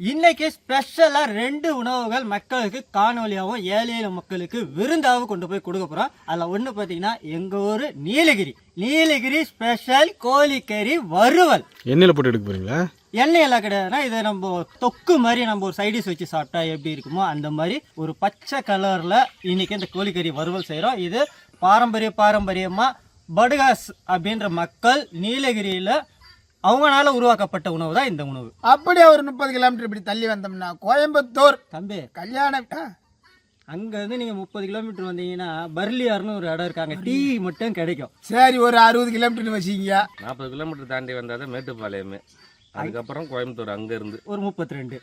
இன்னைக்கு ஸ்பெஷலா 2 உணவுகள் மக்களுக்கு காணொலியாவும் ஏழை மக்களுக்கு விருந்தாவும் கொண்டு போய் கொடுக்க போறோம். அதுல ஒண்ணு பாத்தீங்கன்னா எங்க ஊரு நீலகிரி ஸ்பெஷல் கோழிக்கறி வறுவல். எண்ணெயில போட்டு எடுக்க போறீங்களா? எண்ணெய் எல்லாம் கிடையாதுன்னா இதை நம்ம தொக்கு மாதிரி நம்ம ஒரு சைடிஸ் வச்சு சாப்பிட்டா எப்படி இருக்குமோ அந்த மாதிரி ஒரு பச்சை கலர்ல இன்னைக்கு இந்த கோழிக்கறி வறுவல் செய்யறோம். இது பாரம்பரியமா படுகாஸ் அப்படின்ற மக்கள் நீலகிரியில அவங்களால உருவாக்கப்பட்ட உணவு தான் இந்த உணவு. அப்படியே ஒரு 30 கிலோமீட்டர் இப்படி தள்ளி வந்தோம்னா கோயம்புத்தூர் தம்பி கல்யாணம். அங்க இருந்து நீங்க 30 கிலோமீட்டர் வந்தீங்கன்னா பர்லியார்னு ஒரு இடம் இருக்காங்க, டீ மட்டும் கிடைக்கும். சரி, ஒரு 60 கிலோமீட்டர் வச்சுக்கிங்க. 40 கிலோமீட்டர் தாண்டி வந்தாதான் மேட்டுப்பாளையமே, அதுக்கப்புறம் கோயம்புத்தூர், அங்க இருந்து ஒரு 32.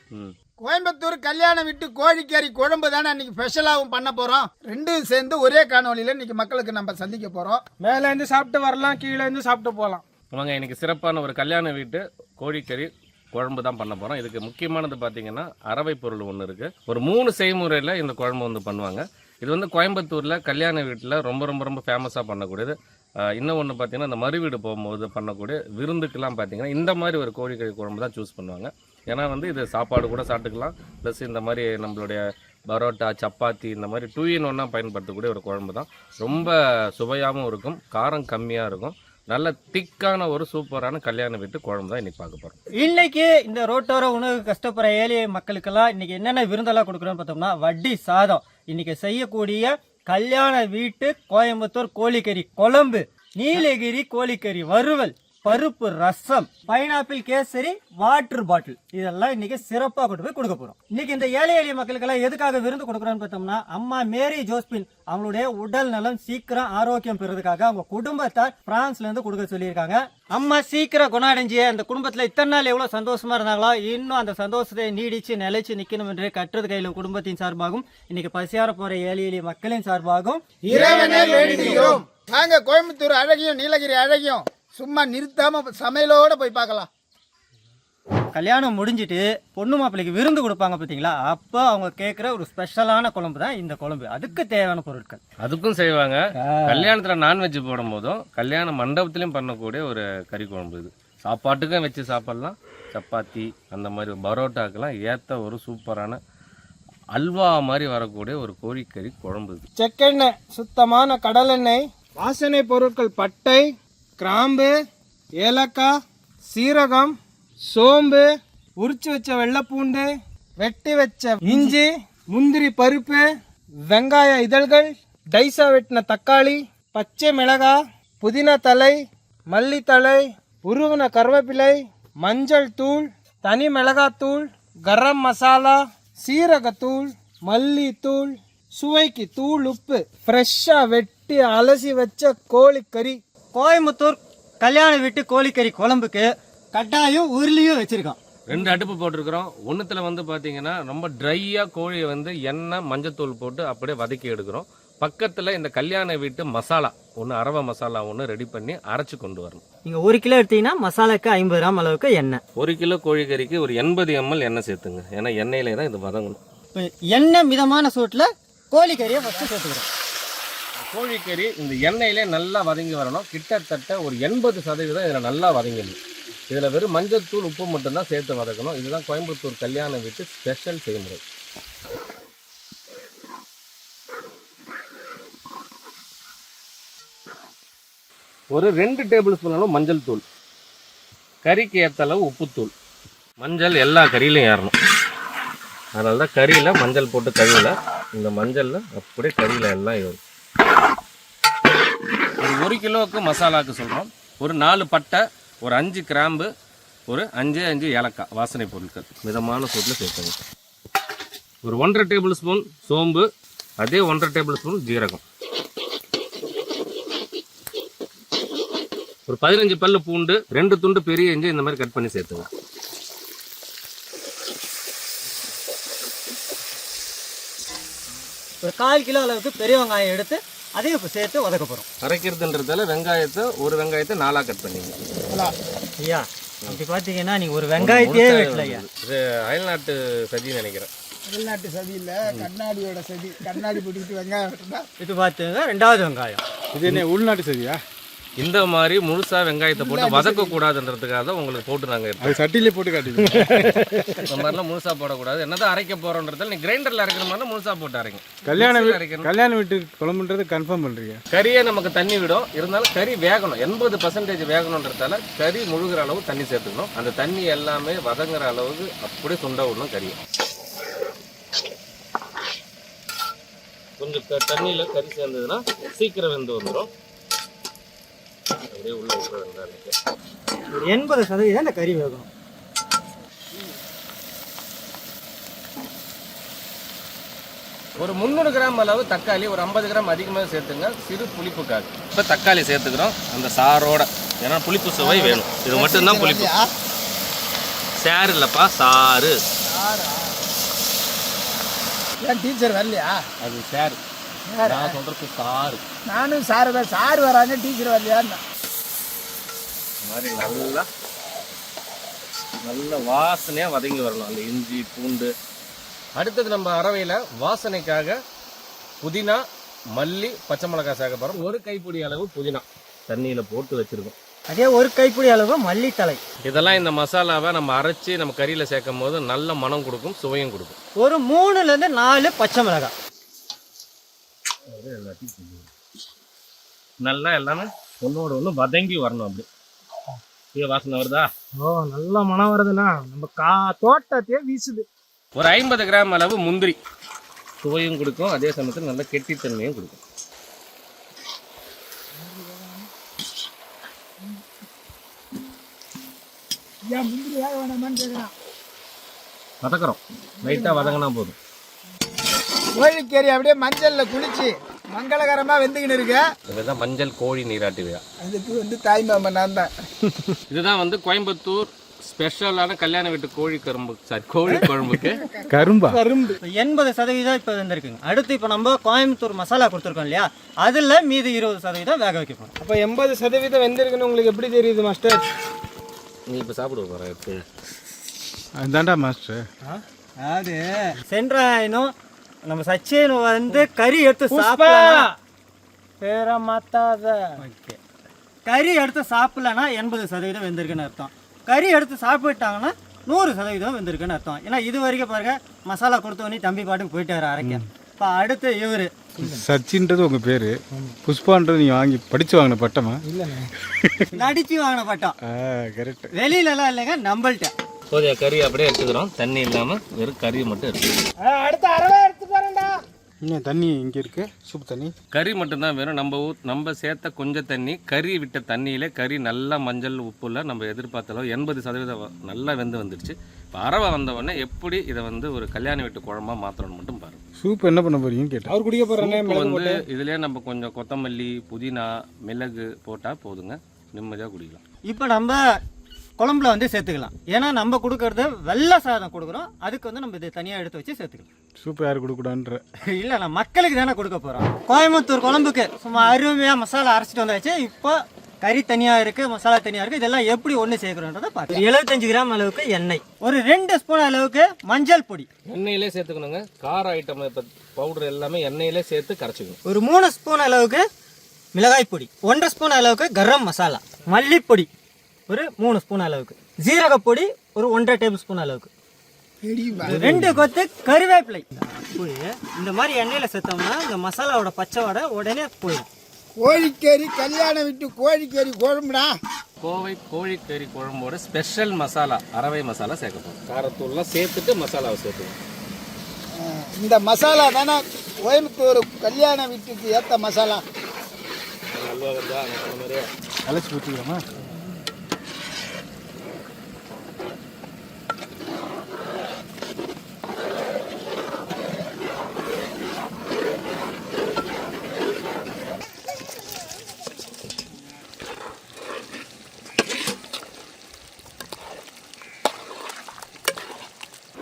கோயம்புத்தூர் கல்யாணம் விட்டு கோழிக்கறி குழம்பு தானே இன்னைக்கு ஸ்பெஷலாகவும் பண்ண போறோம். ரெண்டும் சேர்ந்து ஒரே காணொலியில இன்னைக்கு மக்களுக்கு நம்ம சந்திக்க போறோம். மேல இருந்து சாப்பிட்டு வரலாம், கீழே இருந்து சாப்பிட்டு போகலாம். அவங்க இன்னைக்கு சிறப்பான ஒரு கல்யாண வீட்டு கோழிக்கறி குழம்பு தான் பண்ண போகிறோம். இதுக்கு முக்கியமானது பார்த்தீங்கன்னா அரவை பொருள் ஒன்று இருக்குது. ஒரு 3 செய்முறையில் இந்த குழம்பு வந்து பண்ணுவாங்க. இது வந்து கோயம்புத்தூரில் கல்யாண வீட்டில் ரொம்ப ஃபேமஸாக பண்ணக்கூடியது. இன்னும் ஒன்று பார்த்தீங்கன்னா இந்த மறுவீடு போகும்போது பண்ணக்கூடிய விருந்துக்கெல்லாம் பார்த்தீங்கன்னா இந்த மாதிரி ஒரு கோழிக்கறி குழம்பு தான் சூஸ் பண்ணுவாங்க. ஏன்னா வந்து இது சாப்பாடு கூட சாப்பிட்டுக்கலாம், ப்ளஸ் இந்த மாதிரி நம்மளுடைய பரோட்டா, சப்பாத்தி இந்த மாதிரி 2 in 1 பயன்படுத்தக்கூடிய ஒரு குழம்பு தான். ரொம்ப சுவையாகவும் இருக்கும், காரம் கம்மியாக இருக்கும், நல்ல திக்கான ஒரு சூப்பரான கல்யாண வீட்டு குழம்பு தான் இன்னைக்கு பார்க்க போறோம். இன்னைக்கு இந்த ரோட்டோர உணவு கஷ்டப்படுற ஏழை மக்களுக்கெல்லாம் இன்னைக்கு என்னென்ன விருந்தெல்லாம் கொடுக்குறோன்னு பார்த்தோம்னா வட்டி சாதம், இன்னைக்கு செய்யக்கூடிய கல்யாண வீட்டு கோயம்புத்தூர் கோழிக்கறி குழம்பு, நீலகிரி கோழிக்கறி வறுவல், பருப்பு ரசம், பைனாப்பிள் கேசரி, வாட்டர் பாட்டில், இதெல்லாம் இன்னைக்கு சிறப்பாக கொண்டு போய் கொடுக்க போறோம். இன்னைக்கு இந்த ஏழை எளிய மக்களுக்கெல்லாம் எதுக்காக விருந்து கொடுக்குறோன்னு பார்த்தோம்னா அம்மா மேரி ஜோஸ்பின் அவங்களுடைய உடல் நலம் சீக்கிரம் ஆரோக்கியம் பெறதுக்காக அவங்க குடும்பத்தார் பிரான்ஸ்ல இருந்து கொடுக்க சொல்லியிருக்காங்க. அம்மா சீக்கிரம் குணாடைஞ்சி அந்த குடும்பத்துல இத்தனை நாள் எவ்வளவு சந்தோஷமா இருந்தாங்களோ இன்னும் அந்த சந்தோஷத்தை நீடிச்சு நிலைச்சு நிக்கணும் என்று கட்டுறது கையில குடும்பத்தின் சார்பாகவும் இன்னைக்கு பசியார போற ஏழை எளிய மக்களின் சார்பாகவும் இறைவனை வேண்டுகிறோம். நாங்க கோயம்புத்தூர் அழகியும் நீலகிரி அழகியும் சும்மா நிறுத்தாம சமையலோட போய் பார்க்கலாம். கல்யாணம் முடிஞ்சிட்டு பொண்ணு மாப்பிள்ளைக்கு விருந்து கொடுப்பாங்க பார்த்தீங்களா, அப்போ அவங்க கேட்குற ஒரு ஸ்பெஷலான குழம்பு தான் இந்த குழம்பு. அதுக்கு தேவையான பொருட்கள் அதுக்கும் செய்வாங்க. கல்யாணத்தில் நான்வெஜ் போடும் போதும் கல்யாண மண்டபத்திலையும் பண்ணக்கூடிய ஒரு கறி குழம்பு. இது சாப்பாட்டுக்கும் வச்சு சாப்பிடலாம், சப்பாத்தி அந்த மாதிரி பரோட்டாக்கெல்லாம் ஏற்ற ஒரு சூப்பரான அல்வா மாதிரி வரக்கூடிய ஒரு கோழிக்கறி குழம்பு. இது செக்கெண்ணெய், சுத்தமான கடலெண்ணெய், வாசனை பொருட்கள் பட்டை, கிராம்பு, ஏலக்காய், சீரகம், சோம்பு, உரிச்சு வச்ச வெள்ளைப்பூண்டு, வெட்டி வச்ச இஞ்சி, முந்திரி பருப்பு, வெங்காய இதழ்கள், டைஸா வெட்டின தக்காளி, பச்சை மிளகாய், புதினா தலை, மல்லித்தலை, உருவின கருவேப்பிலை, மஞ்சள் தூள், தனி மிளகாத்தூள், கரம் மசாலா, சீரகத்தூள், மல்லித்தூள், சுவைக்கு தூள், உப்பு, ஃப்ரெஷ்ஷாக வெட்டி அலசி வச்ச கோழிக்கறி. கோயம்புத்தூர் கல்யாண வீட்டு கோழிக்கறி குழம்புக்கு கட்டாயம் உருளியும் வச்சிருக்கோம். 2 அடுப்பு போட்டிருக்கிறோம். ஒன்றுத்தில் வந்து பார்த்தீங்கன்னா ரொம்ப ட்ரையாக கோழியை வந்து எண்ணெய் மஞ்சத்தூள் போட்டு அப்படியே வதக்கி எடுக்கிறோம். பக்கத்தில் இந்த கல்யாண வீட்டு மசாலா ஒன்று, அரவை மசாலா ஒன்று ரெடி பண்ணி அரைச்சி கொண்டு வரணும். நீங்கள் 1 கிலோ எடுத்தீங்கன்னா மசாலாக்கு 50 கிராம் அளவுக்கு எண்ணெய். 1 கிலோ கோழிக்கறிக்கு ஒரு 80 ml எண்ணெய் சேர்த்துங்க. ஏன்னா எண்ணெயிலே தான் இது வதங்கணும். இப்போ எண்ணெய் மிதமான சூட்டில் கோழிக்கறியை ஃபஸ்ட்டு சேர்த்துக்கிறோம். கோழிக்கறி இந்த எண்ணெயிலே நல்லா வதங்கி வரணும். கிட்டத்தட்ட ஒரு 80% இதில் நல்லா வதங்கிடும். இதில் வெறும் மஞ்சத்தூள், உப்பு மட்டும்தான் சேர்த்து வதக்கணும். இதுதான் கோயம்புத்தூர் கல்யாண வீட்டு ஸ்பெஷல் செய்முறை. ஒரு 2 டேபிள் ஸ்பூன் அளவு மஞ்சள் தூள், கறிக்கு ஏற்ற அளவு உப்புத்தூள். மஞ்சள் எல்லா கறியிலையும் ஏறணும். அதனால தான் கறியில் மஞ்சள் போட்டு கழுவல, இந்த மஞ்சளில் அப்படியே கறியில் எல்லாம் ஏறும். ஒரு 1 கிலோவுக்கு மசாலாவுக்கு சொல்கிறோம். ஒரு 4 பட்டை, ஒரு 5 கிராம்பு, ஒரு 5 ஏலக்காய் வாசனை பொருட்கள் மிதமான சூட்டில் சேர்த்துங்க. ஒரு 1.5 டேபிள் ஸ்பூன் சோம்பு, அதே 1.5 டேபிள் ஸ்பூன் ஜீரகம், ஒரு 15 பல்லு பூண்டு, 2 துண்டு பெரிய இஞ்சி இந்த மாதிரி கட் பண்ணி சேர்த்துங்க. ஒரு 1/4 கிலோ அளவுக்கு பெரிய வெங்காயம் எடுத்து அதையும் இப்போ சேர்த்து வதக்க போகிறோம். அரைக்கிறதுன்றதால ஒரு வெங்காயத்தை 4 கட் பண்ணிங்க. ஐயா அப்படி பார்த்தீங்கன்னா நீங்கள் ஒரு வெங்காயத்தையே வெட்டல ஐயா. இது அயல்நாட்டு சதின்னு நினைக்கிறேன். வெளிநாட்டு சதி இல்ல, கண்ணாடியோட சதி. கண்ணாடி போட்டுக்கிட்டு வெங்காயம் வெட்டினா இது பார்த்துங்க 2வது வெங்காயம். இது என்ன உள்நாட்டு சதியா? இந்த மாதிரி முழுசா வெங்காயத்தை போட்டு வதக்க கூடாதுன்றதுக்காக தான் உங்களுக்கு போட்டு நாங்கள் எடுத்தோம். அது சட்டிலே போட்டு காட்டிடுங்க. இந்த மாதிரிலாம் முழுசா போடக்கூடாது. என்னதான் அரைக்க போறோன்றதால நீ கிரைண்டர்ல அரைக்கிற மாதிரி முழுசா போட்டு அரைங்க. கல்யாண வீட்டு குழம்புன்றது கன்ஃபார்ம் பண்றீங்க. கறியே நமக்கு தண்ணி விடும், இருந்தாலும் கறி வேகணும். 80% வேகணுன்றதால கறி முழுகிற அளவு தண்ணி சேர்த்துக்கணும். அந்த தண்ணி எல்லாமே வதங்குற அளவுக்கு அப்படியே சுண்ட விடணும் கறியை. கொஞ்சம் தண்ணியில கறி சேர்ந்ததுன்னா சீக்கிரம் வெந்து வந்துடும். அப்படியே உள்ள விட்டுற வெங்காயம் ஒரு 80% இந்த கறி வேகணும். ஒரு 300 கிராம் அளவு தக்காளி, ஒரு 50 கிராம் அதிகமாக சேர்த்துங்க, சிறு புளிப்புக்காக. இப்போ தக்காளி சேர்த்துக்கிறோம் அந்த சாரோட, ஏன்னா புளிப்பு சுவை வேணும். இது மட்டும்தான் புளிப்பு. சாறு இல்லைப்பா, சாறு. ஏன் டீச்சர் வரலையா? அது சாறு, நான் சொல்றது சாறு. நானும் சாரு தான், சாரு வராங்க டீச்சர் வரலையான்னு. இந்த மாதிரி நல்ல வாசனையாக வதங்கி வரணும் அந்த இஞ்சி பூண்டு. அடுத்தது நம்ம அரவையில் வாசனைக்காக புதினா, மல்லி, பச்சை மிளகாய் சேர்க்க போகிறோம். ஒரு கைப்பிடி அளவு புதினா தண்ணியில் போட்டு வச்சுருக்கோம். அதே ஒரு கைப்பிடி அளவு மல்லித்தலை. இதெல்லாம் இந்த மசாலாவை நம்ம அரைச்சி நம்ம கறியில் சேர்க்கும் போது நல்ல மனம் கொடுக்கும், சுவையும் கொடுக்கும். ஒரு 3லேருந்து 4 பச்சை மிளகாய். நல்லா எல்லாமே ஒன்னோட ஒன்று வதங்கி வரணும். அப்படி வாசனை வருதா? ஓ, நல்ல மனம் வருதுண்ணா. நம்ம தோட்டத்தையே வீசுது. ஒரு 50 கிராம் அளவு முந்திரி, சுவையும் கொடுக்கும், அதே சமயத்தில் நல்ல கெட்டித்தன்மையும் கொடுக்கும். வதக்குறோம், லைட்டாக வதங்கினா போதும். கோழிக்கறி அப்படியே மஞ்சள்ல குளிச்சு மங்களகரமா வெந்துக்கின்னு இருக்கு. இதுதான் மஞ்சள் கோழி நீராட்டு விழா. அதுக்கு தாய்மாமன் நான் தான். இதுதான் கோயம்புத்தூர் ஸ்பெஷலான கல்யாண வீட்டு கோழி குழம்புக்கு கரும்பு 80% இப்போ வந்திருக்குங்க. அடுத்து இப்போ நம்ம கோயம்புத்தூர் மசாலா கொடுத்துருக்கோம் இல்லையா, அதில் மீதி 20% வேக வைக்க போகிறோம். அப்போ 80% வெந்திருக்குன்னு உங்களுக்கு எப்படி தெரியுது மாஸ்டர்? நீ இப்போ சாப்பிடுவ போகிற எடுத்து. அதுதான்டா மாஸ்டர். அது சென்றாயினும் நம்ம சச்சின் வந்து கறி எடுத்து சாப்பிடலாம். பேர மாத்தாத. ஓகே, கறி எடுத்து சாப்பிடலன்னா 80% வெந்திருக்குன்னு அர்த்தம். கறி எடுத்து சாப்பிட்டாங்கன்னா 100% வெந்திருக்குன்னு அர்த்தம். ஏன்னா இது வரைக்கும் பாருங்க மசாலா கொடுத்தோன்னே தம்பி பாட்டுக்கு போயிட்டாரு அரைக்க. இப்போ அடுத்து இவர் சச்சின்றது உங்க பேரு, புஷ்பான்றது நீங்க வாங்கி படிச்சு வாங்கின பட்டமா? இல்லைண்ணே, நடிச்சு வாங்கின பட்டம். கரெக்ட். வெளியிலலாம் இல்லைங்க, நம்மள்ட்ட. சோதியா கறி அப்படியே எடுத்துக்கிறோம், தண்ணி இல்லாமல் வெறும் கறி மட்டும் எடுத்துக்கிறோம். அடுத்த அரவை எடுத்து பாருண்டா. இன்னும் தண்ணி இங்க இருக்கு, சூப் தண்ணி. கறி மட்டும்தான் வேணும். நம்ம சேர்த்த கொஞ்சம் தண்ணி, கறி விட்ட தண்ணியிலே கறி நல்லா மஞ்சள் உப்புல நம்ம எதிர்பார்த்த அளவு 80% நல்லா வெந்து வந்துடுச்சு. இப்போ அரவை வந்த உடனே எப்படி இதை ஒரு கல்யாண வீட்டு குழம்பா மாற்றணும்னு மட்டும் பாருங்க. சூப் என்ன பண்ண போறீங்கன்னு கேட்டா அவர் குடிக்க போறேன். இதுலேயே நம்ம கொஞ்சம் கொத்தமல்லி, புதினா, மிளகு போட்டால் போதுங்க, நிம்மதியாக குடிக்கலாம். இப்போ நம்ம குழம்புல சேர்த்துக்கலாம். ஏன்னா நம்ம கொடுக்கறது வெள்ளை சாதம் கொடுக்குறோம், அதுக்கு நம்ம இதை தனியாக எடுத்து வச்சு சேர்த்துக்கலாம். சூப் யாரு கொடுக்கூடான்ற இல்லை, நான் மக்களுக்கு தானே கொடுக்க போகிறோம். கோயம்புத்தூர் குழம்புக்கு சும்மா அருமையாக மசாலா அரைச்சிட்டு வந்தாச்சு. இப்போ கறி தனியாக இருக்குது, மசாலா தனியாக இருக்குது. இதெல்லாம் எப்படி ஒன்று சேர்க்குறோன்றதை பார்த்து 75 கிராம் அளவுக்கு எண்ணெய், ஒரு 2 ஸ்பூன் அளவுக்கு மஞ்சள் பொடி எண்ணெயிலே சேர்த்துக்கணுங்க. கார ஐட்டம் இப்போ பவுடர் எல்லாமே எண்ணெயிலே சேர்த்து கரைச்சிக்கணும். ஒரு 3 ஸ்பூன் அளவுக்கு மிளகாய் பொடி, 1.5 ஸ்பூன் அளவுக்கு கரம் மசாலா, மல்லிப்பொடி ஒரு 3 ஸ்பூன் அளவுக்கு, ஜீரகப்பொடி ஒரு 1.5 டேபிள் ஸ்பூன் அளவுக்கு, 2 கொத்து கருவேப்பிலை. இந்த மாதிரி எண்ணெயில் சேர்த்தோம்னா இந்த மசாலாவோட பச்சை வடை உடனே போயிடும். கோழிக்கறி கல்யாண விட்டு கோழிக்கறி குழம்புடா. கோவை கோழிக்கறி குழம்போட ஸ்பெஷல் மசாலா, அரவை மசாலா சேர்க்க போகிறோம். காரத்தூள்லாம் சேர்த்துட்டு மசாலாவை சேர்த்துக்கணும். இந்த மசாலா தானே கோயம்புத்தூர் கல்யாண வீட்டுக்கு ஏற்ற மசாலா. அழைச்சி ஊற்றிக்கலாமா?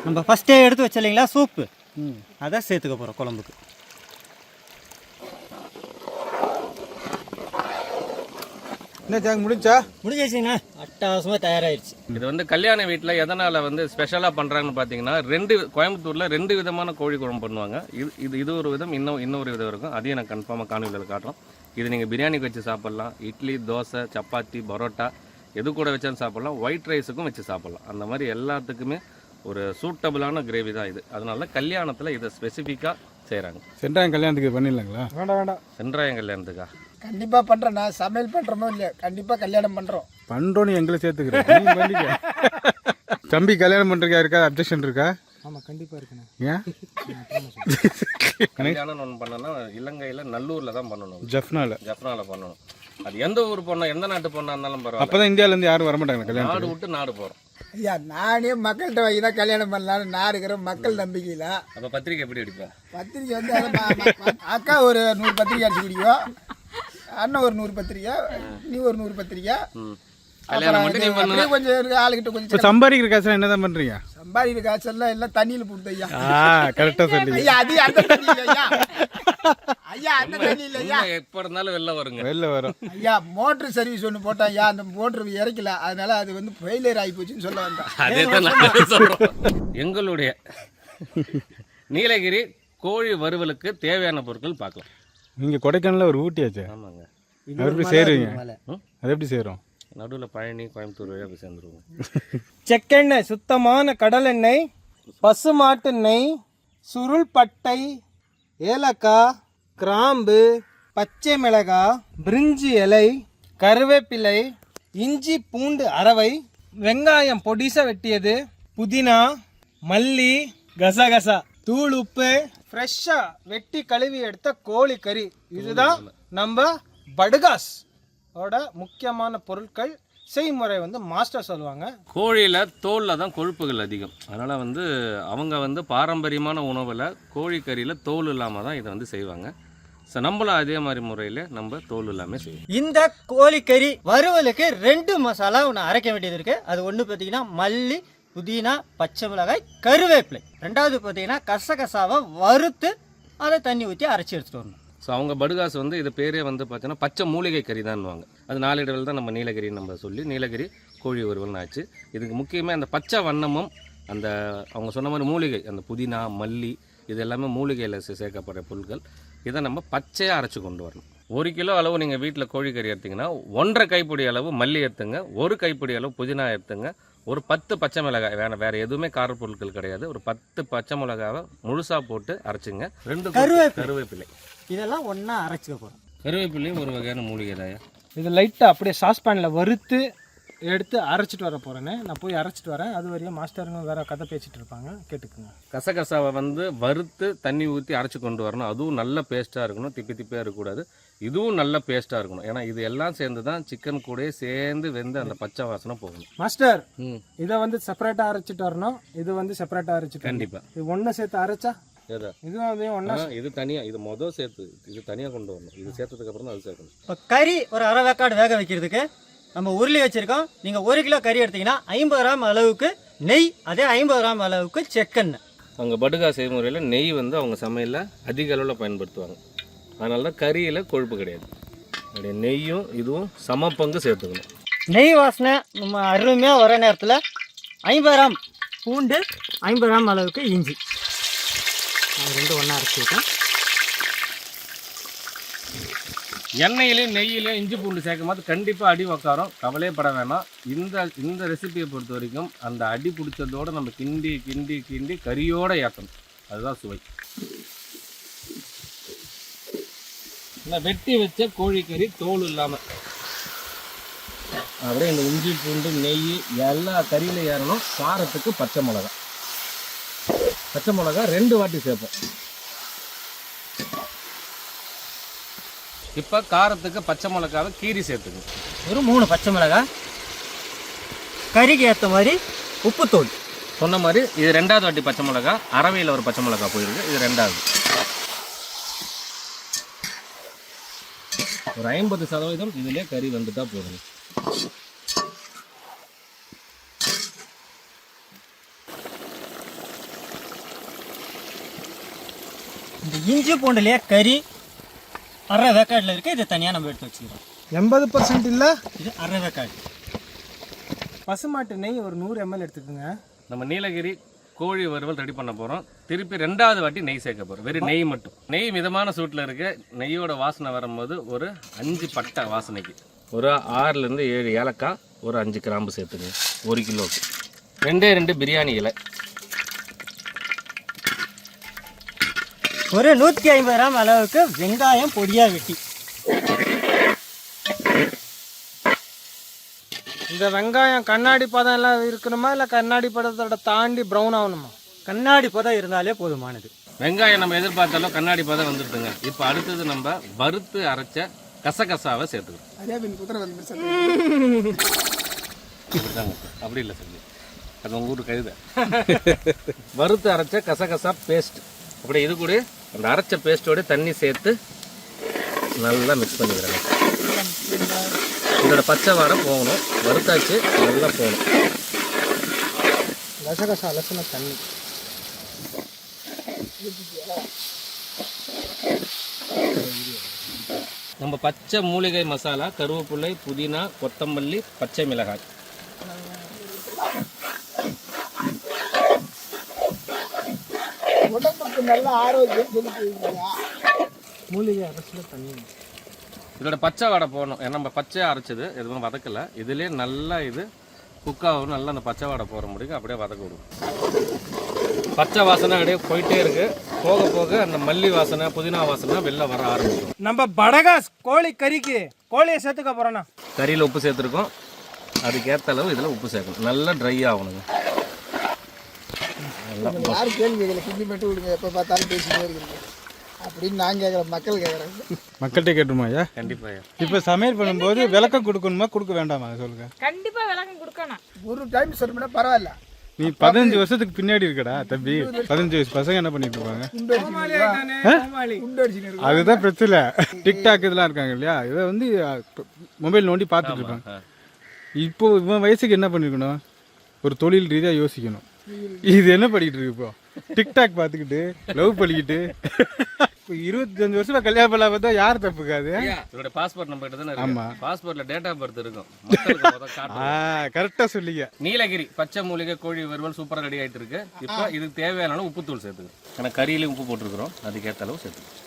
நம்ம ஃபஸ்ட்டே எடுத்து வச்சு இல்லைங்களா சூப்பு, அதை சேர்த்துக்க போகிறோம் குழம்புக்கு. என்ன ஜாங் முடிஞ்சா? முடிஞ்சிச்சுங்கண்ணா, அட்டகாசமாக தயாராகிடுச்சு. இது கல்யாண வீட்டில் எதனால் ஸ்பெஷலாக பண்ணுறாங்கன்னு பார்த்தீங்கன்னா, கோயம்புத்தூரில் 2 விதமான கோழி குழம்பு பண்ணுவாங்க. இது ஒரு விதம், இன்னொரு விதம் இருக்கும். அதையும் நான் கன்ஃபார்மாக காணொலியில் காட்டுறோம். இது நீங்கள் பிரியாணிக்கு வச்சு சாப்பிட்லாம், இட்லி, தோசை, சப்பாத்தி, பரோட்டா எது கூட வச்சாலும் சாப்பிட்லாம், ஒயிட் ரைஸுக்கும் வச்சு சாப்பிட்லாம். அந்த மாதிரி எல்லாத்துக்குமே ஒரு சூட்டபிளான கிரேவி தான் இது. அதனால கல்யாணத்தில் இதை ஸ்பெசிஃபிக்காக செய்கிறாங்க. சென்றாயம் கல்யாணத்துக்கு பண்ணிடலாங்களா? வேண்டாம். சென்றாயம் கல்யாணத்துக்கா? கண்டிப்பாக பண்ணுறேன். நான் சமையல் பண்ணுறோமோ இல்லையா, கண்டிப்பாக கல்யாணம் பண்ணுறோம். பண்ணுறோன்னு எங்களை சேர்த்துக்கிறேன். நீ பண்ணிக்க. தம்பி கல்யாணம் பண்ணுறதுக்கா இருக்கா? அப்ஜெக்ஷன் இருக்கா? ஆமாம், கண்டிப்பாக இருக்குண்ணே. ஏன்? கல்யாணம் ஒன்று பண்ணோன்னா இலங்கையில் நல்லூரில் தான் பண்ணணும். ஜஃப்னால பண்ணணும். அது எந்த ஊர் பொண்ணா, எந்த நாட்டு பொண்ணா இருந்தாலும் பரவாயில்ல. அப்போ தான் இந்தியாவிலேருந்து யாரும் வரமாட்டாங்க கல்யாணம். நாடு விட்டு நாடு போகிறோம். ஐயா, நானே மக்கள்கிட்ட வாங்கி தான் கல்யாணம் பண்ணலான்னு நான் இருக்கிற மக்கள் நம்பிக்கையில். அப்போ பத்திரிக்கை எப்படி அடிப்பேன்? பத்திரிக்கை வந்து அக்கா ஒரு 100 பத்திரிக்கை அடிச்சு குடிக்கும், அண்ணன் ஒரு 100 பத்திரிக்கை, நீ ஒரு 100 பத்திரிக்கை. கல்யாணம் மட்டும் நீ பண்ணுங்க. கொஞ்சம் இருக்கு ஆளுகிட்ட கொஞ்சம். இப்போ சம்பாதிக்கிற காசுலாம் என்ன தான் பண்ணுறீங்க? சம்பாதிக்கிற காசெல்லாம் எல்லாம் தண்ணியில் போடுது ஐயா. கரெக்டாக சொல்லி ஐயா அது அந்த தண்ணி இல்லையா ஐயா, அந்த தண்ணி இல்லையா, எப்போ இருந்தாலும் வெளில வரும். ஐயா மோட்ரு சர்வீஸ் ஒன்று போட்டான் ஐயா, அந்த மோட்ரு இறக்கல, அதனால அது வந்து ஃபெயிலியர் ஆகி போச்சுன்னு சொல்ல வந்தேன். அதே தான் நான் சொல்றேன். எங்களுடைய நீலகிரி கோழி வறுவலுக்கு தேவையான பொருட்கள் பார்க்கலாம். நீங்கள் கொடைக்கானலில் ஒரு ஊட்டியாச்சு. ஆமாங்க. அது எப்படி செய்கிறீங்க? அது எப்படி செய்கிறோம்? நடுவில் பழனி, கோயம்புத்தூர் வழியாக போய் சேர்ந்துருவோம். செக்கெண்ணெய், சுத்தமான கடல் எண்ணெய், பசுமாட்டு நெய், சுருள் பட்டை, ஏலக்காய், கிராம்பு, பச்சை மிளகாய், பிரிஞ்சி இலை, கருவேப்பிலை, இஞ்சி பூண்டு அரவை, வெங்காயம் பொடிசா வெட்டியது, புதினா, மல்லி, கசகசா, தூள் உப்பு, ஃப்ரெஷ்ஷா வெட்டி கழுவி எடுத்த கோழி கறி. இதுதான் நம்ம படுகாஸ் ஓட முக்கியமான பொருட்கள். செய்முறை வந்து மாஸ்டர் சொல்லுவாங்க. கோழியில் தோலில் தான் கொழுப்புகள் அதிகம். அதனால் வந்து அவங்க வந்து பாரம்பரியமான உணவில் கோழிக்கறியில் தோல் இல்லாமல் தான் இதை வந்து செய்வாங்க. ஸோ நம்மளும் அதே மாதிரி முறையில் நம்ம தோல் இல்லாமல் செய்வோம். இந்த கோழிக்கறி வறுவலுக்கு 2 மசாலா ஒன்று அரைக்க வேண்டியது இருக்குது. அது ஒன்று பார்த்தீங்கன்னா மல்லி, புதினா, பச்சை மிளகாய், கருவேப்பிலை. 2வது பார்த்தீங்கன்னா கசகசாவை வறுத்து அதை தண்ணி ஊற்றி அரைச்சி எடுத்துகிட்டு வரணும். ஸோ அவங்க படுகாஸ் வந்து இது பேரே வந்து பார்த்தீங்கன்னா பச்சை மூலிகை கறி தான்வாங்க. அது நாளடைவில் தான் நம்ம நீலகிரின்னு நம்ம சொல்லி நீலகிரி கோழி வறுவல்னு ஆச்சு. இதுக்கு முக்கியமே அந்த பச்சை வண்ணமும் அந்த அவங்க சொன்ன மாதிரி மூலிகை, அந்த புதினா, மல்லி, இது எல்லாமே மூலிகையில் சேர்க்கப்படுற பொருட்கள். இதை நம்ம பச்சையாக அரைச்சி கொண்டு வரணும். 1 கிலோ அளவு நீங்கள் வீட்டில் கோழிக்கறி எடுத்திங்கன்னா 1.5 கைப்பிடி அளவு மல்லி எடுத்துங்க, 1 கைப்பிடி அளவு புதினா எடுத்துங்க, ஒரு 10 பச்சை மிளகாய், வேறு எதுவுமே காரப்பொருட்கள் கிடையாது, ஒரு 10 பச்சை மிளகாவை முழுசாக போட்டு அரைச்சிங்க. 2 கருவேப்பிலை, இதெல்லாம் ஒன்றா அரைச்சிக்க போகிறோம். கருவேப்பிலையும் ஒரு வகையான மூலிகை தாயா. இது லைட்டாக அப்படியே சாஸ்பேனில் வறுத்து எடுத்து அரைச்சிட்டு வர போகிறேன்னு. நான் போய் அரைச்சிட்டு வரேன். அது வரையும் மாஸ்டருங்க வேறு கதை பேசிகிட்டு இருப்பாங்க, கேட்டுக்குங்க. கசகசாவை வந்து வறுத்து தண்ணி ஊற்றி அரைச்சி கொண்டு வரணும். அதுவும் நல்ல பேஸ்ட்டாக இருக்கணும், திப்பியாக இருக்கக்கூடாது. இதுவும் நல்ல பேஸ்ட்டாக இருக்கணும். ஏன்னா இது எல்லாம் சேர்ந்து தான் சிக்கன் கூட சேர்ந்து வெந்து அந்த பச்சை வாசனை போகணும். மாஸ்டர், இதை வந்து செப்பரேட்டாக அரைச்சிட்டு வரணும், இது வந்து செப்பரேட்டாக அரைச்சிட்டு. கண்டிப்பாக இது ஒன்று சேர்த்து அரைச்சா இது தனியா, இது மொதல் சேர்த்து இது தனியாக கொண்டு வரணும். இது சேர்த்ததுக்கு அப்புறம் தான் அது சேர்க்கணும். இப்போ கறி ஒரு அரை வேக்காடு வேக வைக்கிறதுக்கு நம்ம உருளி வச்சுருக்கோம். நீங்கள் 1 கிலோ கறி எடுத்திங்கன்னா 50 கிராம் அளவுக்கு நெய், அதே 50 கிராம் அளவுக்கு செக்கெண்ணெய். அவங்க படுகா செய்முறையில் நெய் வந்து அவங்க சமையலில் அதிக அளவில் பயன்படுத்துவாங்க. அதனால தான் கறியில் கொழுப்பு கிடையாது. அப்படியே நெய்யும் இதுவும் சம பங்கு சேர்த்துக்கணும். நெய் வாசனை நம்ம அருமையாக வர நேரத்தில் 50 கிராம் பூண்டு, 50 கிராம் அளவுக்கு இஞ்சி, அது 2 ஒன்றா அரைச்சிக்கிட்டேன். எண்ணெயிலையும் நெய்யிலையும் இஞ்சி பூண்டு சேர்க்கும் போது கண்டிப்பாக அடி உக்காரம், கவலையப்பட வேணாம். இந்த ரெசிபியை பொறுத்த வரைக்கும் அந்த அடி பிடிச்சதோடு நம்ம கிண்டி கிண்டி கிண்டி கறியோடு ஏற்றணும். அதுதான் சுவை. வெட்டி வச்ச கோழிக்கறி தோல் இல்லாமல் அப்படியே இந்த இஞ்சி பூண்டு நெய் எல்லா கறியில் ஏறணும். காரத்துக்கு பச்சை மிளகா 2 வாட்டி சேர்ப்போம். இப்போ காரத்துக்கு பச்சை மிளகாவை கீரி சேர்த்துக்கணும். ஒரு 3 பச்சை மிளகாய், கறிக்கு ஏற்ற மாதிரி உப்புத்தூள். சொன்ன மாதிரி இது 2வது வாட்டி பச்சை மிளகா, அரவையில் ஒரு பச்சை மிளகா போயிருக்கு, இது 2வது. ஒரு 50% இதிலே கறி வந்துட்டா போதும். இந்த இஞ்சி பூண்டுலேயே கறி அரை வேக்காடில் இருக்குது. இதை தனியாக நம்ம எடுத்து வச்சுக்கிறோம். 80% இல்லை, இது அரை வேக்காடு. பசுமாட்டு நெய் ஒரு 100 ml எடுத்துக்கோங்க. நம்ம நீலகிரி கோழி வறுவல் ரெடி பண்ண போகிறோம். திருப்பி 2வது வாட்டி நெய் சேர்க்க போகிறோம். வெறும் நெய் மட்டும். நெய் மிதமான சூட்டில் இருக்கு. நெய்யோட வாசனை வரும்போது ஒரு 5 பட்டை வாசனைக்கு, ஒரு 6லேருந்து 7 ஏலக்காய், ஒரு 5 கிராம்பு சேர்த்துங்க 1 கிலோவுக்கு. 2 பிரியாணி இலை, ஒரு 150 கிராம் அளவுக்கு வெங்காயம் பொடியாக வெட்டி. இந்த வெங்காயம் கண்ணாடி பதம் எல்லாம் இருக்கணுமா இல்லை கண்ணாடி பதத்தோட தாண்டி ப்ரௌன் ஆகணுமா? கண்ணாடி பதம் இருந்தாலே போதுமானது. வெங்காயம் நம்ம எதிர்பார்த்தாலும் கண்ணாடி பதம் வந்துருதுங்க. இப்போ அடுத்தது நம்ம வறுத்து அரைச்ச கசகசாவை சேர்த்துக்கிறோம். அப்படி இல்லை சொல்லி அது உங்கள் ஊர் கழுத. வறுத்து அரைச்ச கசகசா பேஸ்ட். அப்படி இது கூட அந்த அரைச்ச பேஸ்ட்டோட தண்ணி சேர்த்து நல்லா மிக்ஸ் பண்ணிக்கிறேங்க. இதோட பச்சை வாரம் போகணும். வறுத்தாச்சு நல்லா போகணும். கசகசா லட்சண தண்ணி. நம்ம பச்சை மூலிகை மசாலா, கருவேப்பிலை, புதினா, கொத்தமல்லி, பச்சை மிளகாய். உடம்புக்கு நல்ல ஆரோக்கியம் சொல்லிக்கிறீங்களா? மூலிகை அரசியல தண்ணி. இதோட பச்சை வாடை போகணும். ஏன்னா நம்ம பச்சையாக அரைச்சது எதுவும் வதக்கலை. இதுலேயே நல்லா இது குக்காகும். நல்லா அந்த பச்சை வாடை போகிற முடியும். அப்படியே வதக்க விடும். பச்சை வாசனை அப்படியே போயிட்டே இருக்கு. போக போக அந்த மல்லி வாசனை, புதினா வாசனை வெளில வர ஆரம்பிக்கும். நம்ம படகாஸ் கோழி கறிக்கு கோழியை சேர்த்துக்க போறோம்னா கறியில் உப்பு சேர்த்துருக்கோம். அதுக்கேற்ற அளவு இதில் உப்பு சேர்க்கணும். நல்லா ட்ரை ஆகணுங்க. யாரு கேள்வி கேட்கல, கிண்டி மட்டும் விடுங்க, எப்போ பார்த்தாலும் பேசிட்டே இருக்கிறீங்க அப்படின்னு நான் கேட்குறேன். மக்கள் கேட்குறாங்க. மக்கள்கிட்ட கேட்டுமா ஐயா? கண்டிப்பாக. இப்போ சமையல் பண்ணும்போது விளக்கம் கொடுக்கணுமா கொடுக்க வேண்டாமா சொல்லுங்க. கண்டிப்பா விளக்கம் கொடுக்கணும். ஒரு டைம் சொல்லணும்னா பரவாயில்ல. நீ 15 வருஷத்துக்கு பின்னாடி இருக்கடா தம்பி. 15 வயசு பசங்க என்ன பண்ணிட்டு இருப்பாங்க? அதுதான் பிரச்சனை. டிக்டாக் இதெல்லாம் இருக்காங்க இல்லையா, இதை வந்து மொபைல் நோண்டி பார்த்துட்டு இருப்பாங்க. இப்போ இவன் வயசுக்கு என்ன பண்ணிருக்கணும்? ஒரு தொழில் ரீதியாக யோசிக்கணும். இது என்ன பண்ணிட்டு இருக்கு இப்போ? டிக்டாக் பார்த்துக்கிட்டு லவ் பண்ணிக்கிட்டு 25 வருஷமா கல்யாணம் பண்ண பார்த்தா யார் தப்புக்காது? இதோட பாஸ்போர்ட் நம்பர் தானே இருக்கு. ஆமா. பாஸ்போர்ட்ல டேட் ஆஃப் பர்த் இருக்கும். கரெக்டா சொல்லிங்க. நீலகிரி பச்சை மூலிகை கோழி வறுவல் சூப்பரா ரெடி ஆயிட்டு இருக்கு. இப்போ இதுக்கு தேவையான உப்புத்தூள் சேர்த்துக்கிறோம். ஏன்னா கறியிலையும் உப்பு போட்டுருக்கிறோம். அதுக்கேற்ற அளவு சேர்த்துக்கிறோம்.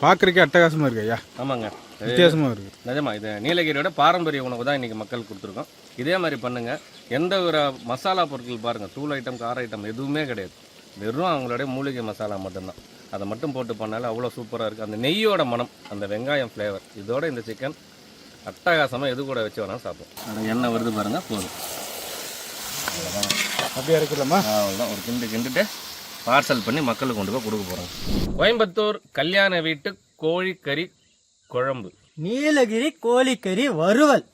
பாக்குறதுக்கே அட்டகாசமா இருக்கு ஐயா. ஆமாங்க, வித்தியாசமா இருக்கு. நிஜமா இது நீலகிரியோட பாரம்பரிய உணவு தான் இன்னைக்கு மக்கள் கொடுத்துருக்கோம். இதே மாதிரி பண்ணுங்க. எந்த ஒரு மசாலா பொருட்கள் பாருங்க, தூள் ஐட்டம், கார ஐட்டம் எதுவுமே கிடையாது. வெறும் அவங்களுடைய மூலிகை மசாலா மட்டும்தான். அதை மட்டும் போட்டு பண்ணாலும் அவ்வளோ சூப்பராக இருக்குது. அந்த நெய்யோட மனம், அந்த வெங்காயம் ஃப்ளேவர், இதோட இந்த சிக்கன் அட்டகாசமாக எது கூட வச்சு வேணாலும் சாப்பிடும். அது எண்ணெய் வருது பாருங்க, போதும். அப்படியே இருக்கலாமா? அவ்வளோதான். ஒரு கிண்டுட்டு பார்சல் பண்ணி மக்களுக்கு கொண்டு போய் கொடுக்க போகிறோம். கோயம்புத்தூர் கல்யாண வீட்டு கோழிக்கறி குழம்பு, நீலகிரி கோழிக்கறி வறுவல்.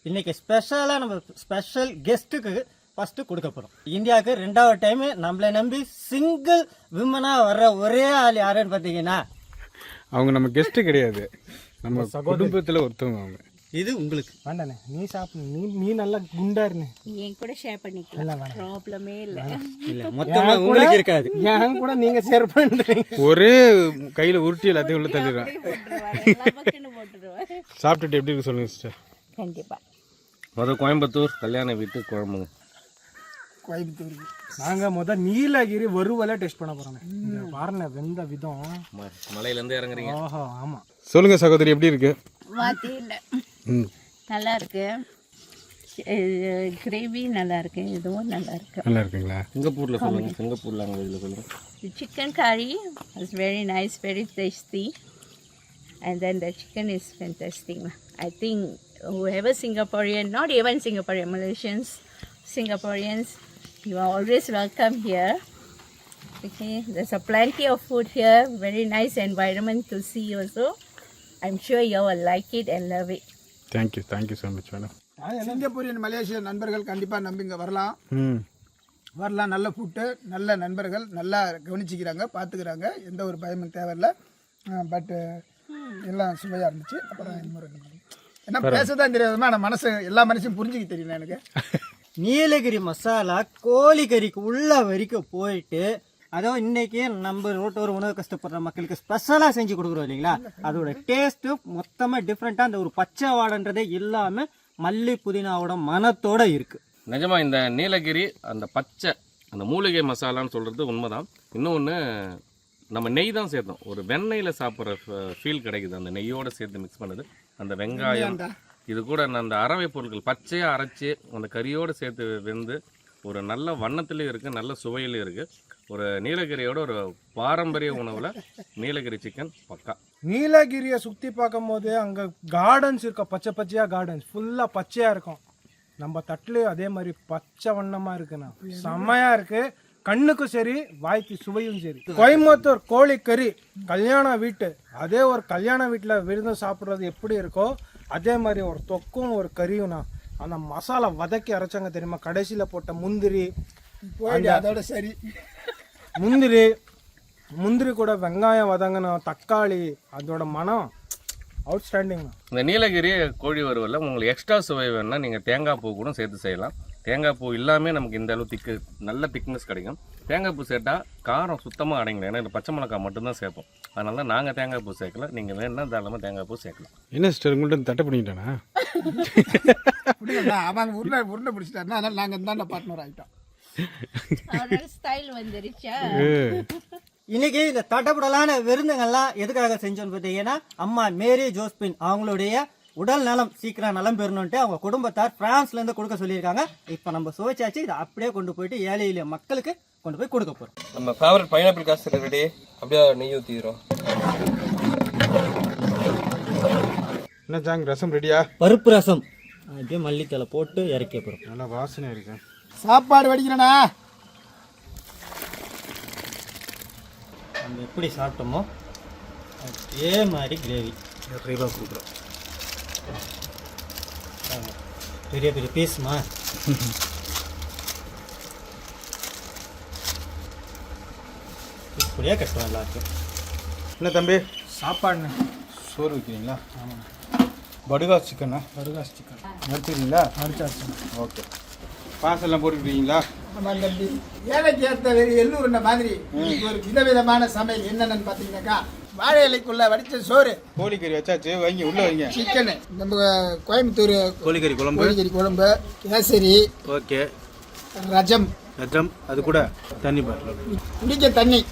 இன்னைக்கு ஸ்பெஷலாக நம்ம ஸ்பெஷல் கெஸ்ட்டுக்கு ஃபஸ்ட்டு கொடுக்க போகிறோம். இந்தியாவுக்கு 2வது டைம் நம்மளை நம்பி சிங்கிள் விமனாக வர்ற ஒரே ஆள் யாருன்னு பார்த்தீங்கன்னா, அவங்க நம்ம கெஸ்ட்டு கிடையாது, நம்ம குடும்பத்தில் ஒருத்தவங்க அவங்க. இது உங்களுக்கு வேண்டாண்ணே, நீ சாப்பிடு. நீ நல்லா குண்டா இருந்தே, என் கூட ஷேர் பண்ணிக்கலாம், ப்ராப்ளமே இல்லை. இல்லை மொத்தமாக உங்களுக்கு இருக்காது. என் கூட நீங்கள் ஷேர் பண்ணுறீங்க. ஒரே கையில் உருட்டி எல்லாத்தையும் உள்ள தள்ளிடுறேன். சாப்பிட்டுட்டு எப்படி இருக்கு சொல்லுங்க சிஸ்டர். கண்டிப்பா. முதல் கோயம்புத்தூர் கல்யாண வீட்டு குழம்புங்க. கோயம்புத்தூர் நாங்கள் நீலகிரி வறுவலை டெஸ்ட் பண்ண போகிறோம். பாருங்க வெந்த விதம். மலையிலேருந்து இறங்குறீங்க. ஓஹோ ஆமாம். சொல்லுங்க சகோதரி, எப்படி இருக்கு? வாத்தி இல்லை, நல்லா இருக்கு. கிரேவி நல்லா இருக்கு, இதுவும் நல்லா இருக்கு. நல்லா இருக்குங்களா? சிங்கப்பூரில் சொல்லுங்க. சிங்கப்பூரில் அங்கே இதில் சொல்லுங்கள். Chicken curry is very nice, very tasty, and then the chicken is fantastic. I think whoever Singaporean, not even Singaporean, Malaysians, Singaporeans, you are always welcome here. Okay, there's a plenty of food here, very nice environment to see also. I'm sure you will like it and love it. Thank you so much madam. Singaporean மலேசிய நண்பர்கள் கண்டிப்பாக நம்பிங்க வரலாம். வரலாம். நல்ல food, நல்ல நண்பர்கள், நல்லா கவனிச்சிக்கிறாங்க, பார்த்துக்கிறாங்க. எந்த ஒரு பயமும் தேவையில்லை. பட்டு எல்லாம் சுவையாக இருந்துச்சு. அப்புறம் இன்னொரு ஏன்னா பேசதான் தெரியாதுமா, ஆனால் மனசு எல்லா மனசையும் புரிஞ்சுக்க தெரியல எனக்கு. நீலகிரி மசாலா கோழிக்கறிக்கு உள்ள வரைக்கும் போயிட்டு அதோ இன்னைக்கு நம்ம ரோட்டோர உணவு கஷ்டப்படுற மக்களுக்கு ஸ்பெஷலாக செஞ்சு கொடுக்குறோம் இல்லைங்களா, அதோட டேஸ்ட்டு மொத்தமாக டிஃப்ரெண்ட்டாக அந்த ஒரு பச்சை வாடன்றதே இல்லாமல் மல்லி புதினாவோட மனத்தோட இருக்குது. நிஜமாக இந்த நீலகிரி அந்த பச்சை அந்த மூலிகை மசாலான்னு சொல்கிறது உண்மைதான். இன்னொன்று நம்ம நெய் தான் சேர்த்தோம், ஒரு வெண்ணெயில் சாப்பிட்ற ஃபீல் கிடைக்குது அந்த நெய்யோடு சேர்த்து மிக்ஸ் பண்ணது. அந்த வெங்காயம் இது கூட அந்த அரவை பொருட்கள் பச்சையாக அரைச்சி அந்த கறியோடு சேர்த்து வெந்து ஒரு நல்ல வண்ணத்துலேயும் இருக்குது, நல்ல சுவையிலையும் இருக்குது. ஒரு நீலகிரியோட ஒரு பாரம்பரிய உணவில் நீலகிரி சிக்கன் பக்கா. நீலகிரியை சுற்றி பார்க்கும் போது அங்கே கார்டன்ஸ் இருக்கும், பச்சை பச்சையாக கார்டன்ஸ் ஃபுல்லாக பச்சையாக இருக்கும். நம்ம தட்டுலேயும் அதே மாதிரி பச்சை வண்ணமாக இருக்குண்ணா, செம்மையாக இருக்குது. கண்ணுக்கும் சரி வாய்க்கு சுவையும் சரி. கோயம்புத்தூர் கோழிக்கறி கல்யாண வீட்டு, அதே ஒரு கல்யாண வீட்டில் விருந்து சாப்பிட்றது எப்படி இருக்கோ அதே மாதிரி ஒரு தொக்கும் ஒரு கறியும்ண்ணா. அந்த மசாலா வதக்கி அரைச்சாங்க தெரியுமா, கடைசியில் போட்ட முந்திரி, அதோட சரி முந்திரி கூட வெங்காயம் வதங்கணும், தக்காளி, அதோட மனம் அவுட்ஸ்டாண்டிங். இந்த நீலகிரி கோழி வறுவலில் உங்களுக்கு எக்ஸ்ட்ரா சுவை வேணும்னா நீங்கள் தேங்காய் பூ கூட சேர்த்து செய்யலாம். தேங்காய் பூ இல்லாமல் நமக்கு இந்த அளவு நல்ல திக்னஸ் கிடைக்கும். தேங்காய் பூ சேர்த்தால் காரம் சுத்தமாக அடங்கிடும். ஏன்னா இந்த பச்சை மிளகாய் மட்டும்தான் சேர்ப்போம். அதனால தான் நாங்கள் தேங்காய் பூ சேர்க்கல. நீங்கள் வேணும்னா தாராளமாக தேங்காய் பூ சேர்க்கலாம். என்ன சிஸ்டர் உங்கள்கிட்ட தட்டை பண்ணிக்கிட்டானா? அவங்க உருண்டை பிடிச்சிட்டாருன்னா அதனால நாங்கள் தானே பார்ட்னர் ஆகிட்டோம். ஸ்டைல் வந்துருச்சா? இன்னைக்கு இந்த தட்டப்படலான விருந்துங்கள்லாம் எதுக்காக செஞ்சோன்னு பார்த்தீங்கன்னா, அம்மா மேரி ஜோஸ்பின் அவங்களுடைய உடல் நலம் சீக்கிரம் நலம் பெறணுன்ட்டு அவங்க குடும்பத்தார் பிரான்ஸ்லேருந்து கொடுக்க சொல்லியிருக்காங்க. இப்போ நம்ம சுவைச்சாச்சு, இதை அப்படியே கொண்டு போயிட்டு ஏழை எளிய மக்களுக்கு கொண்டு போய் கொடுக்க போகிறோம். நம்ம ஃபேவரட் பைனாப்பிள் காசு ரெடி. அப்படியே நெய் ஊற்றிக்கிறோம். என்ன ஜாங், ரசம் ரெடியா? பருப்பு ரசம் அப்படியே மல்லித்தலை போட்டு இறக்க போகிறோம். நல்லா வாசனை இருக்கு. சாப்பாடு வடிக்கிறேண்ணா. நம்ம எப்படி சாப்பிட்டோமோ அதே மாதிரி கிரேவி நிறைவாக கொடுக்குறோம். பெரிய பெரிய பீஸ்மா. இப்படியே கஷ்டம் நல்லா இருக்கு. என்ன தம்பி சாப்பாடுண்ணே. சோறு வைக்கிறீங்களா? ஆமாம். படுகாஸ் சிக்கனா? படுகாஸ் சிக்கன் எடுத்துக்கிறீங்களா? அடிச்சாச்சு. ஓகே. பாசெல்லாம் போட்டுக்கிறீங்களா? ஆமாம் தம்பி. ஏழைக்கு ஏற்ற எள்ளூருண்ட மாதிரி ஒரு விதவிதமான சமையல் என்னென்னு பார்த்தீங்கன்னாக்கா, வாழை இலைக்குள்ள வடித்த சோறு, கோழிக்கறி வச்சாச்சு, வைங்க உள்ள வைங்க. சிக்கனு, நம்ம கோயம்புத்தூர் கோழிக்கறி குழம்பு, குழம்பு, கேசரி, ஓகே, ரஜம், அது கூட தண்ணி பாட்டில், குடிக்க தண்ணி,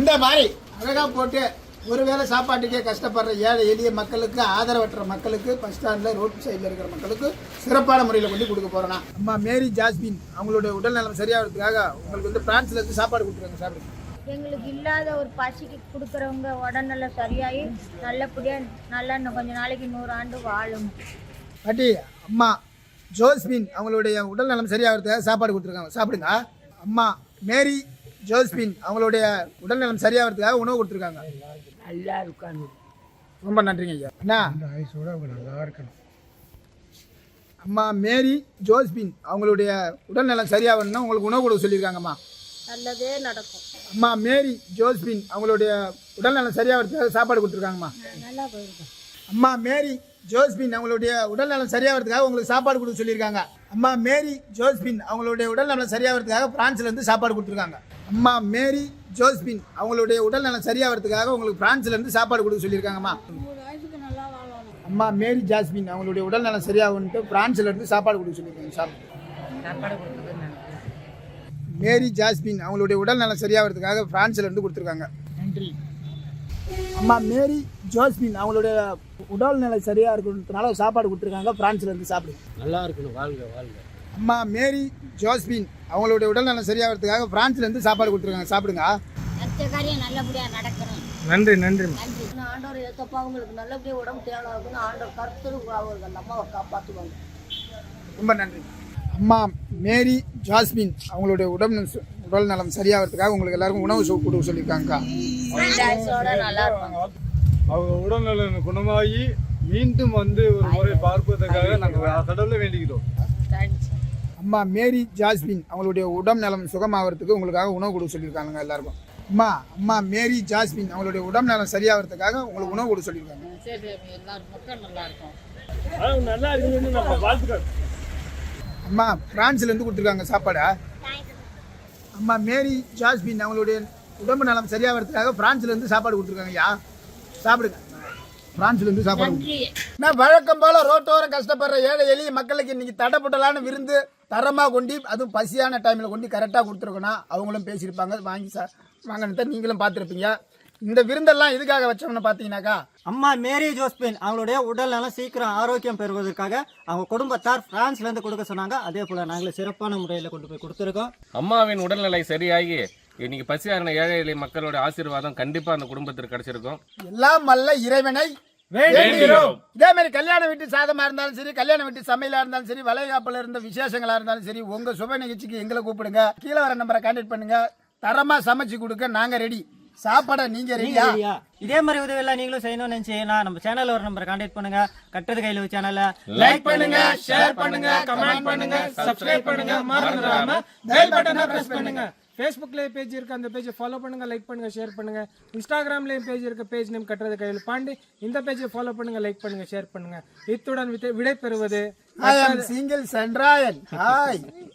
இந்த மாதிரி அழகாக போட்டு ஒருவேளை சாப்பாட்டுக்கே கஷ்டப்படுற ஏழை எளிய மக்களுக்கு, ஆதரவற்ற மக்களுக்கு, பஸ் ஸ்டாண்டில் ரோட் சைடில் இருக்கிற மக்களுக்கு சிறப்பான முறையில் கொண்டு கொடுக்க போகிறோன்னா, அம்மா மேரி ஜாஸ்மின் அவங்களுடைய உடல் நலம் சரியாகிறதுக்காக உங்களுக்கு வந்து பிரான்ஸ்லேருந்து சாப்பாடு கொடுத்துருக்காங்க. சாப்பிடுங்க. எங்களுக்கு இல்லாத ஒரு பசிக்கு கொடுக்குறவங்க உடனெல்லாம் சரியாகி நல்லபடியாக நல்லா இன்னும் கொஞ்சம் நாளைக்கு 100 ஆண்டு வாழும். பாட்டி, அம்மா ஜோஸ்பின் அவங்களுடைய உடல் நலம் சரியாகிறதுக்காக சாப்பாடு கொடுத்துருக்காங்க. சாப்பிடுங்க. அம்மா மேரி ஜோஸ்பின் அவங்களுடைய உடல் நலம் சரியாகிறதுக்காக உணவு கொடுத்துருக்காங்க. நல்லா இருக்காங்க. ரொம்ப நன்றிங்க ஐயா. அண்ணா ஆயுசோட அவங்க நல்லா இருக்கணும். அம்மா மேரி ஜோஸ்பின் அவங்களுடைய உடல் நலம் சரியாகணும்னா உங்களுக்கு உணவு கொடுக்க சொல்லியிருக்காங்கம்மா. நல்லதே நடக்கும். அம்மா மேரி ஜோஸ்பின் அவங்களுடைய உடல் நலம் சரியாகிறதுக்காக சாப்பாடு கொடுத்துருக்காங்கம்மா. நல்லா போயிருக்கோம். அம்மா மேரி ஜோஸ்பின் அவங்களுடைய உடல் நலம் சரியாகிறதுக்காக உங்களுக்கு சாப்பாடு கொடுக்க சொல்லியிருக்காங்க. அம்மா மேரி ஜோஸ்பின் அவங்களுடைய உடல் நலம் சரியாகிறதுக்காக பிரான்ஸ்லேருந்து சாப்பாடு கொடுத்துருக்காங்க. அம்மா மேரி ஜோஸ்பின் அவங்களுடைய உடல் நலம் சரியாகிறதுக்காக உங்களுக்கு பிரான்ஸ்லேருந்து சாப்பாடு கொடுக்க சொல்லியிருக்காங்கம்மா. அம்மா மேரி ஜாஸ்மின் அவங்களுடைய உடல் நலம் சரியாகுன்ட்டு பிரான்ஸ்லேருந்து சாப்பாடு கொடுக்க சொல்லியிருக்காங்க. மேரி ஜாஸ்மின் அவங்களுடைய உடல் நலம் சரியாகிறதுக்காக பிரான்ஸ்லேருந்து கொடுத்துருக்காங்க. நன்றி. அம்மா மேரி ஜோஸ்பின் அவங்களுடைய உடல் நிலை சரியாக இருக்கிறதுனால சாப்பாடு கொடுத்துருக்காங்க. பிரான்ஸ்லேருந்து சாப்பிடுங்க. நல்லா இருக்கணும். வாழ்க வாழ்க. அம்மா மேரி ஜோஸ்பின் அவங்களுடைய உடல் நலம் சரியாகிறதுக்காக பிரான்ஸ்லேருந்து சாப்பாடு கொடுத்துருக்காங்க. சாப்பிடுங்க. காரியம் நல்லபடியாக நடக்கணும். நன்றி நன்றி. ஆண்டவர் ஏற்றப்பா அவங்களுக்கு நல்லபடியாக உடம்பு தேவையாகணும். ஆண்டவர் கருத்து அவர்கள் அம்மாவை காப்பாற்றுவாங்க. ரொம்ப நன்றி. அம்மா மேரி ஜாஸ்மின் அவங்களுடைய உடல் நலம் சரியாகிறதுக்காக உங்களுக்கு எல்லாருக்கும் உணவு கொடுக்க சொல்லியிருக்காங்க. நல்லா இருப்பாங்க. அவங்க உடல்நலன் குணமாகி மீண்டும் வந்து ஒரு முறை பார்ப்பதற்காக நாங்கள் கடவுளை வேண்டிக்கிறோம். அம்மா மேரி ஜாஸ்மின் அவங்களுடைய உடல் நலம் சுகமாகிறதுக்கு உங்களுக்காக உணவு கொடுக்க சொல்லியிருக்காங்க எல்லாருக்கும். அம்மா மேரி ஜாஸ்மின் அவங்களுடைய உடல் நலம் சரியாகிறதுக்காக உங்களுக்கு உணவு கொடுக்க சொல்லியிருக்காங்க. அம்மா பிரான்ஸ்லேருந்து கொடுத்துருக்காங்க சாப்பாடு. அம்மா மேரி ஜாஸ்மின் அவங்களுடைய உடம்பு நலம் சரியாகிறதுக்காக பிரான்ஸ்ல இருந்து சாப்பாடு கொடுத்துருக்காங்க. ஐயா சாப்பிடுங்க. பிரான்ஸ்ல இருந்து சாப்பாடு. நான் வழக்கம் போல ரோட்டோரம் கஷ்டப்படுற ஏழை எளிய மக்களுக்கு இன்னைக்கு தடப்பட்டலான விருந்து தரமாக கொண்டு, அதுவும் பசியான டைமில் கொண்டு கரெக்டாக கொடுத்துருக்கணும். அவங்களும் பேசியிருப்பாங்க, வாங்கி வாங்கினத நீங்களும் பார்த்துருப்பீங்க. இந்த விருந்தெல்லாம் எதுக்காக வச்சோம்னு பார்த்தீங்கன்னாக்கா, அம்மா மேரி ஜோஸ்பின் அவங்களுடைய உடல் நலம் சீக்கிரம் ஆரோக்கியம் பெறுவதற்காக அவங்க குடும்பத்தார் பிரான்ஸ்ல இருந்து கொடுக்க சொன்னாங்க. அதே போல நாங்களும் சிறப்பான முறையில் கொண்டு போய் கொடுத்துருக்கோம். அம்மாவின் உடல்நிலை சரியாகி இன்னைக்கு பசியான ஏழை எளிய மக்களோட ஆசீர்வாதம் கண்டிப்பா அந்த குடும்பத்திற்கு கிடைச்சிருக்கும். எல்லாம் வல்ல இறைவனை வேண்டுகிறோம். இதே மாதிரி கல்யாண வீட்டு சாதமா இருந்தாலும் சரி, கல்யாண வீட்டு சமையலா இருந்தாலும் சரி, வளைகாப்புல இருந்த விசேஷங்களா இருந்தாலும் சரி, உங்க சுப நிகழ்ச்சிக்கு எங்களை கூப்பிடுங்க. கீழே வர நம்பரை கான்டாக்ட் பண்ணுங்க. தரமா சமைச்சு கொடுக்க நாங்க ரெடி. சாப்பாடை நீங்க ரெடியா? இதே மாதிரி உதவி எல்லாம் நீங்களும் செய்யணும்னு நினைச்சீங்கன்னா நம்ம சேனல்ல ஒரு நம்பரை கான்டாக்ட் பண்ணுங்க. கட்டுறது கையில சேனலை லைக் பண்ணுங்க, ஷேர் பண்ணுங்க, கமெண்ட் பண்ணுங்க, சப்ஸ்கிரைப் பண்ணுங்க, மறந்துடாம பெல் பட்டனை பிரஸ் பண்ணுங்க. ஃபேஸ்புக்ல பேஜ் இருக்கு, அந்த பேஜை ஃபாலோ பண்ணுங்க, லைக் பண்ணுங்க, ஷேர் பண்ணுங்க. இன்ஸ்டாகிராம்லயும் பேஜ் இருக்கு, பேஜ் நேம் கட்டுறது கையில் பாண்டி. இந்த பேஜை ஃபாலோ பண்ணுங்க, லைக் பண்ணுங்க, ஷேர் பண்ணுங்க. இத்துடன் விடை பெறுவது I am single Sandrayan. Hi.